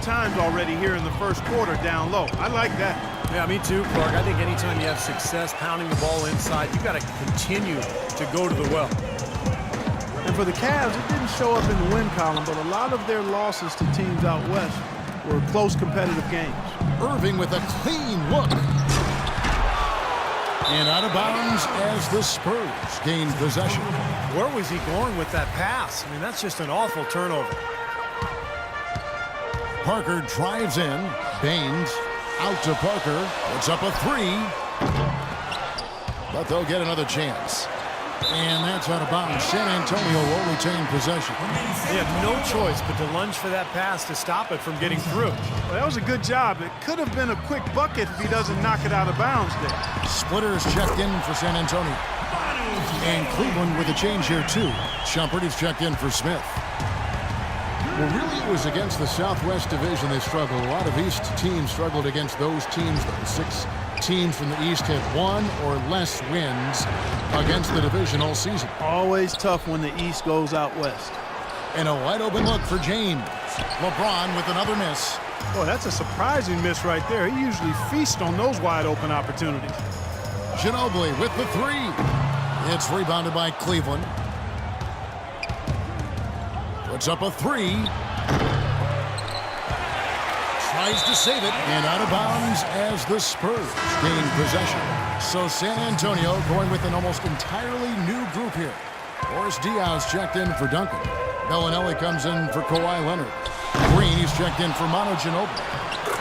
times already here in the first quarter down low. I like that. Yeah, me too, Clark. I think anytime you have success pounding the ball inside, you've got to continue to go to the well. And for the Cavs, it didn't show up in the win column, but a lot of their losses to teams out west were close competitive games. Irving with a clean look. And out of bounds as the Spurs gain possession. Where was he going with that pass? I mean, that's just an awful turnover. Parker drives in. Baines out to Parker. Puts up a three. But they'll get another chance. And that's out of bounds. San Antonio will retain possession. They have no choice but to lunge for that pass to stop it from getting through. Well, that was a good job. It could have been a quick bucket if he doesn't knock it out of bounds there. Splitters checked in for San Antonio. And Cleveland with a change here, too. Shumpert is checked in for Smith. Well, really, it was against the Southwest Division they struggled. A lot of East teams struggled against those teams. The 6 teams from the East had 1 or less wins against the division all season. Always tough when the East goes out west. And a wide-open look for James. LeBron with another miss. Boy, that's a surprising miss right there. He usually feasts on those wide-open opportunities. Ginobili with the three. It's rebounded by Cleveland. Puts up a three. Tries to save it. And out of bounds as the Spurs gain possession. So San Antonio going with an almost entirely new group here. Boris Diaz checked in for Duncan. Bellinelli comes in for Kawhi Leonard. Green, he's checked in for Manu Ginobili.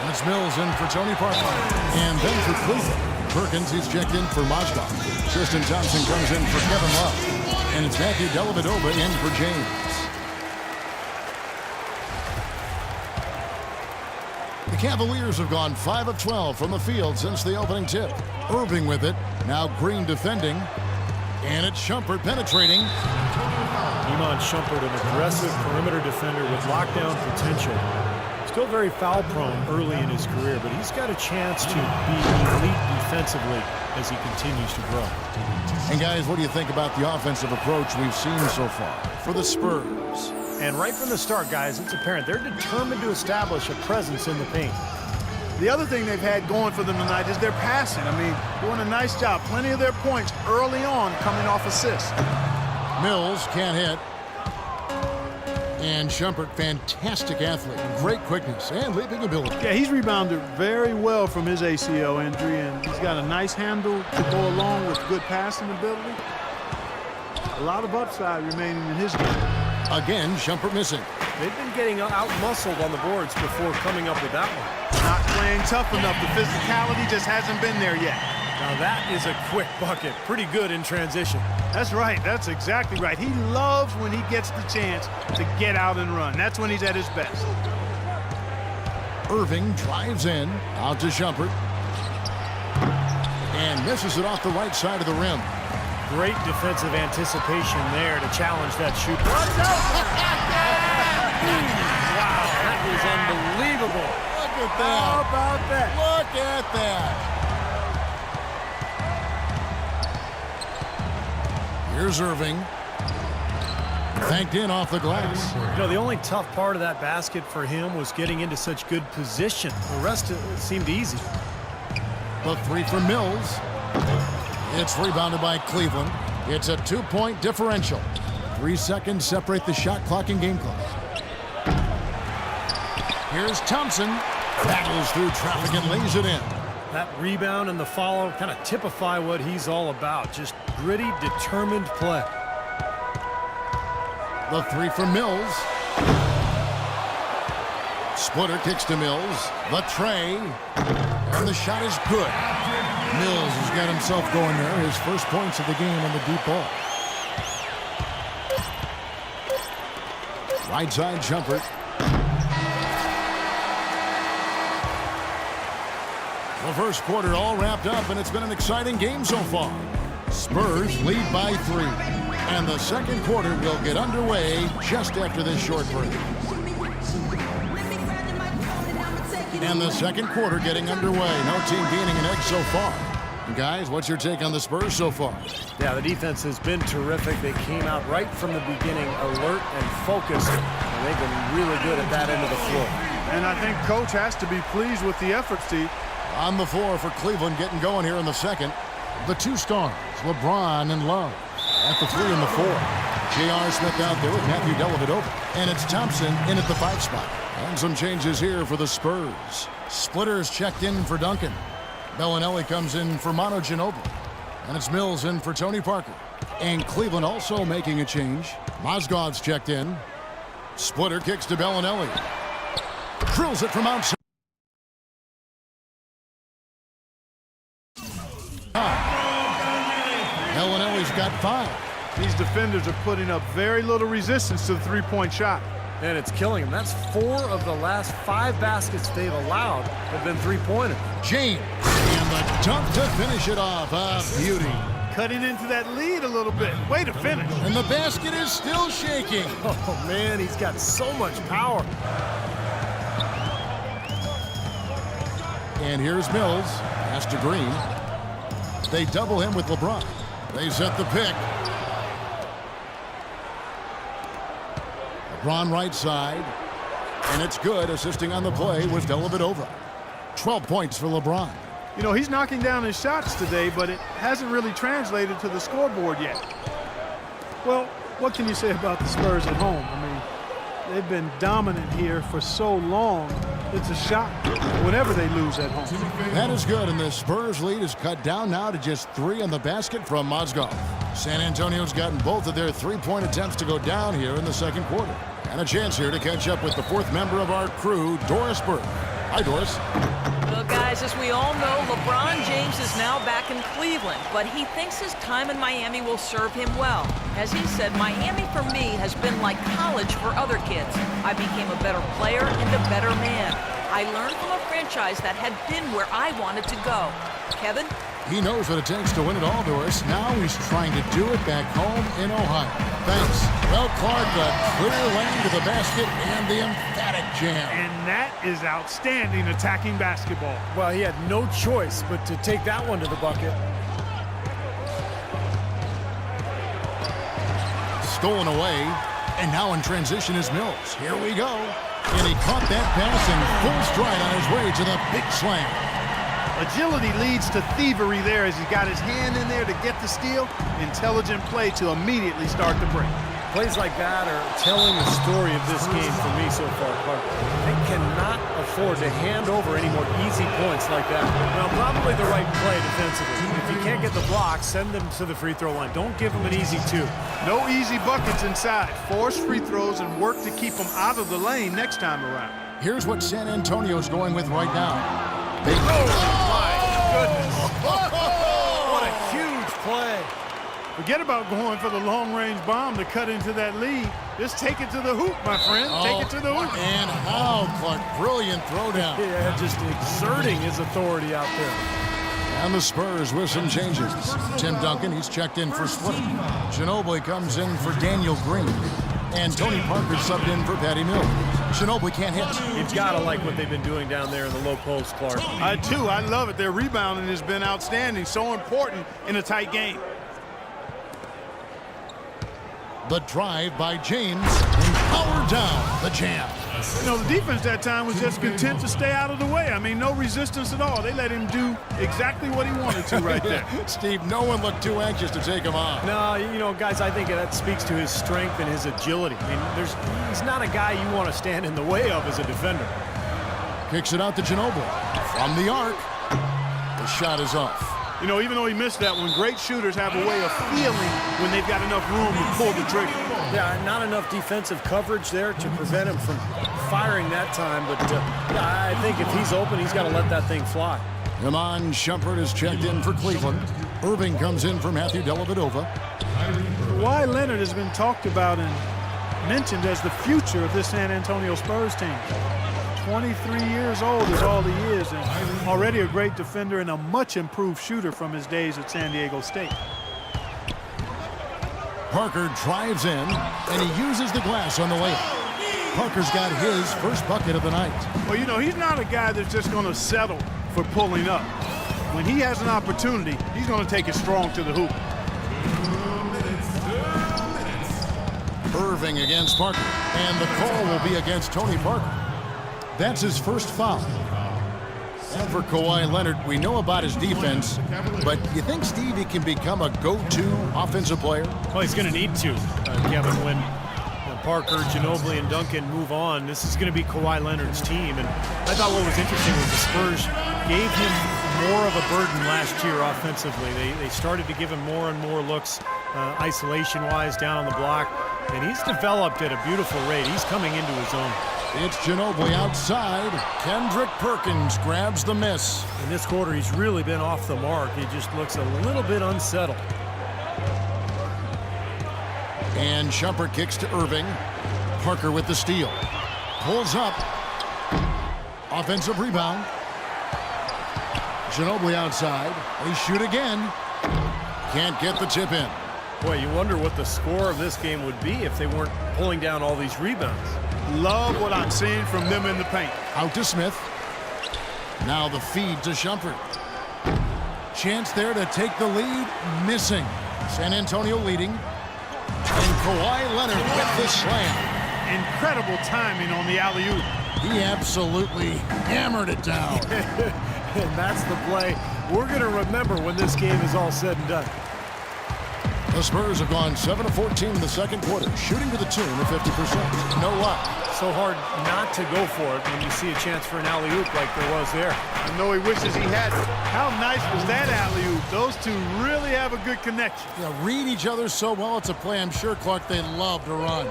And it's Mills in for Tony Parker. And then for Cleveland, Perkins, he's checked in for Mozgov. Tristan Thompson comes in for Kevin Love. And it's Matthew Dellavedova in for James. The Cavaliers have gone 5 of 12 from the field since the opening tip. Irving with it. Now Green defending. And it's Shumpert penetrating. Iman Shumpert, an aggressive perimeter defender with lockdown potential. Still very foul prone early in his career, but he's got a chance to be elite defensively as he continues to grow. And guys, what do you think about the offensive approach we've seen so far for the Spurs? And right from the start, guys, it's apparent they're determined to establish a presence in the paint. The other thing they've had going for them tonight is their passing. I mean, doing a nice job. Plenty of their points early on coming off assists. Mills can't hit. And Shumpert, fantastic athlete. Great quickness and leaping ability. Yeah, he's rebounded very well from his ACL injury, and he's got a nice handle to go along with good passing ability. A lot of upside remaining in his game. Again, Shumpert missing. They've been getting out-muscled on the boards before coming up with that one. Not playing tough enough. The physicality just hasn't been there yet. Now that is a quick bucket. Pretty good in transition. That's right. That's exactly right. He loves when he gets the chance to get out and run. That's when he's at his best. Irving drives in. Out to Shumpert. And misses it off the right side of the rim. Great defensive anticipation there to challenge that shoot. Wow, that is unbelievable. Look at that. How about that? Look at that. Here's Irving. Thanked in off the glass. You know, the only tough part of that basket for him was getting into such good position. The rest seemed easy. The three from Mills. It's rebounded by Cleveland. It's a 2-point differential. 3 seconds separate the shot clock and game clock. Here's Thompson. Battles through traffic and lays it in. That rebound and the follow kind of typify what he's all about. Just gritty, determined play. The three from Mills. Splitter kicks to Mills. The tray. And the shot is good. Mills has got himself going there. His first points of the game on the deep ball. Right side Shumpert. The first quarter all wrapped up, and it's been an exciting game so far. Spurs lead by 3. And the second quarter will get underway just after this short break. And the second quarter getting underway. No team gaining an edge so far. Guys, what's your take on the Spurs so far? Yeah, the defense has been terrific. They came out right from the beginning alert and focused, and they've been really good at that end of the floor. And I think Coach has to be pleased with the effort, Steve. On the floor for Cleveland, getting going here in the second. The two stars, LeBron and Love. At the 3 and the 4. J.R. Smith out there with Matthew Dellavedova. And it's Thompson in at the 5 spot. And some changes here for the Spurs. Splitters checked in for Duncan. Bellinelli comes in for Manu Ginobili. And it's Mills in for Tony Parker. And Cleveland also making a change. Mozgov's checked in. Splitter kicks to Bellinelli. Drills it from outside. Bellinelli's got 5. These defenders are putting up very little resistance to the three-point shot. And it's killing them. That's 4 of the last 5 baskets they've allowed have been three-pointers. James. And the dunk to finish it off. A beauty. Cutting into that lead a little bit. Way to finish. And the basket is still shaking. Oh, man, he's got so much power. And here's Mills. Pass to Green. They double him with LeBron. They set the pick. LeBron right side. And it's good. Assisting on the play was Dellavedova. 12 points for LeBron. You know, he's knocking down his shots today, but it hasn't really translated to the scoreboard yet. Well, what can you say about the Spurs at home? I mean, they've been dominant here for so long. It's a shock whenever they lose at home. That is good, and the Spurs lead is cut down now to just 3 on the basket from Mozgov. San Antonio's gotten both of their three-point attempts to go down here in the second quarter. And a chance here to catch up with the 4th member of our crew, Doris Burke. Hi, Doris. Well, guys, as we all know, LeBron James is now back in Cleveland, but he thinks his time in Miami will serve him well. As he said, Miami for me has been like college for other kids. I became a better player and a better man. I learned from a franchise that had been where I wanted to go. Kevin? He knows what it takes to win it all, Doris. Now he's trying to do it back home in Ohio. Thanks. Well, Clark, a clear lane to the basket and the emphatic jam. And that is outstanding attacking basketball. Well, he had no choice but to take that one to the bucket. Stolen away. And now in transition is Mills. Here we go. And he caught that pass in full stride on his way to the big slam. Agility leads to thievery there as he got his hand in there to get the steal. Intelligent play to immediately start the break. Plays like that are telling the story of this game for me so far, Clark. They cannot afford to hand over any more easy points like that. Now, probably the right play defensively. If you can't get the block, send them to the free throw line. Don't give them an easy 2. No easy buckets inside. Force free throws and work to keep them out of the lane next time around. Here's what San Antonio's going with right now. They My goodness. What a huge play. Forget about going for the long-range bomb to cut into that lead. Just take it to the hoop, my friend. Take it to the hoop. And how, Clark. Brilliant throwdown. Yeah, just exerting his authority out there. And the Spurs with some changes. Tim Duncan, he's checked in for Splitter. Ginobili comes in for Daniel Green. And Tony Parker subbed in for Patty Mills. Ginobili can't hit. You've got to like what they've been doing down there in the low post, Clark. I do. I love it. Their rebounding has been outstanding. So important in a tight game. The drive by James and power down the jam. You know, the defense that time was just content to stay out of the way. I mean, no resistance at all. They let him do exactly what he wanted to right there. Steve, no one looked too anxious to take him on. No, you know, guys, I think that speaks to his strength and his agility. I mean, he's not a guy you want to stand in the way of as a defender. Kicks it out to Ginobili. From the arc, the shot is off. You know, even though he missed that one, great shooters have a way of feeling when they've got enough room to pull the trigger. Yeah, not enough defensive coverage there to prevent him from firing that time. But I think if he's open, he's got to let that thing fly. Iman Shumpert is checked in for Cleveland. Irving comes in for Matthew Dellavedova. Kawhi Leonard has been talked about and mentioned as the future of this San Antonio Spurs team. 23 years old is all he is, and already a great defender and a much improved shooter from his days at San Diego State. Parker drives in, and he uses the glass on the layup. Parker's got his first bucket of the night. Well, you know, he's not a guy that's just going to settle for pulling up. When he has an opportunity, he's going to take it strong to the hoop. Irving against Parker, and the call will be against Tony Parker. That's his first foul. And for Kawhi Leonard, we know about his defense, but you think, Steve, he can become a go-to offensive player? Well, he's going to need to, Kevin, when Parker, Ginobili, and Duncan move on. This is going to be Kawhi Leonard's team. And I thought what was interesting was the Spurs gave him more of a burden last year offensively. They started to give him more and more looks isolation-wise down on the block. And he's developed at a beautiful rate. He's coming into his own. It's Ginobili outside. Kendrick Perkins grabs the miss. In this quarter, he's really been off the mark. He just looks a little bit unsettled. And Shumpert kicks to Irving. Parker with the steal. Pulls up. Offensive rebound. Ginobili outside. They shoot again. Can't get the tip in. Boy, you wonder what the score of this game would be if they weren't pulling down all these rebounds. Love what I'm seeing from them in the paint. Out to Smith. Now the feed to Shumpert. Chance there to take the lead. Missing. San Antonio leading. And Kawhi Leonard with the slam. Incredible timing on the alley-oop. He absolutely hammered it down. And that's the play we're going to remember when this game is all said and done. The Spurs have gone 7 of 14 in the second quarter, shooting to the tune of 50%. No luck. So hard not to go for it when you see a chance for an alley-oop like there was there. I know he wishes he had it. How nice was that alley-oop? Those two really have a good connection. Yeah, read each other so well. It's a play I'm sure, Clark, they love to run.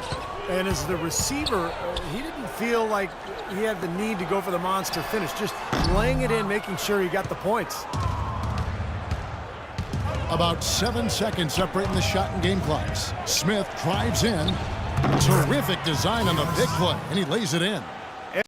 And as the receiver, he didn't feel like he had the need to go for the monster finish. Just laying it in, making sure he got the points. About 7 seconds separating the shot and game clocks. Smith drives in. Terrific design on the big play, and he lays it in.